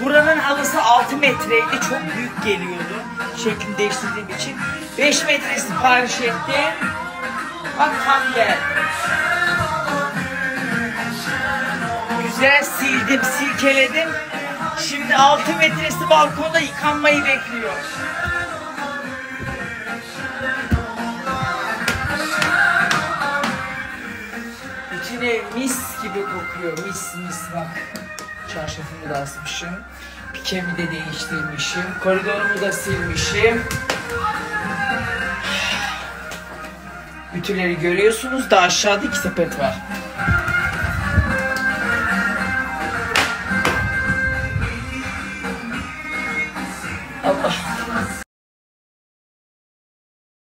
Buranın halısı 6 metreydi. Çok büyük geliyordu. Şeklini değiştirdiğim için. 5 metre sipariş ettim. Bak tam geldi. Güzel sildim, silkeledim. Şimdi 6 metresi balkonda yıkanmayı bekliyor. Bütün ev mis gibi kokuyor. Mis mis bak. Çarşafımı da asmışım. Pikemi de değiştirmişim. Koridorumu da silmişim. Ütüleri görüyorsunuz da aşağıda 2 sepet var. Allah.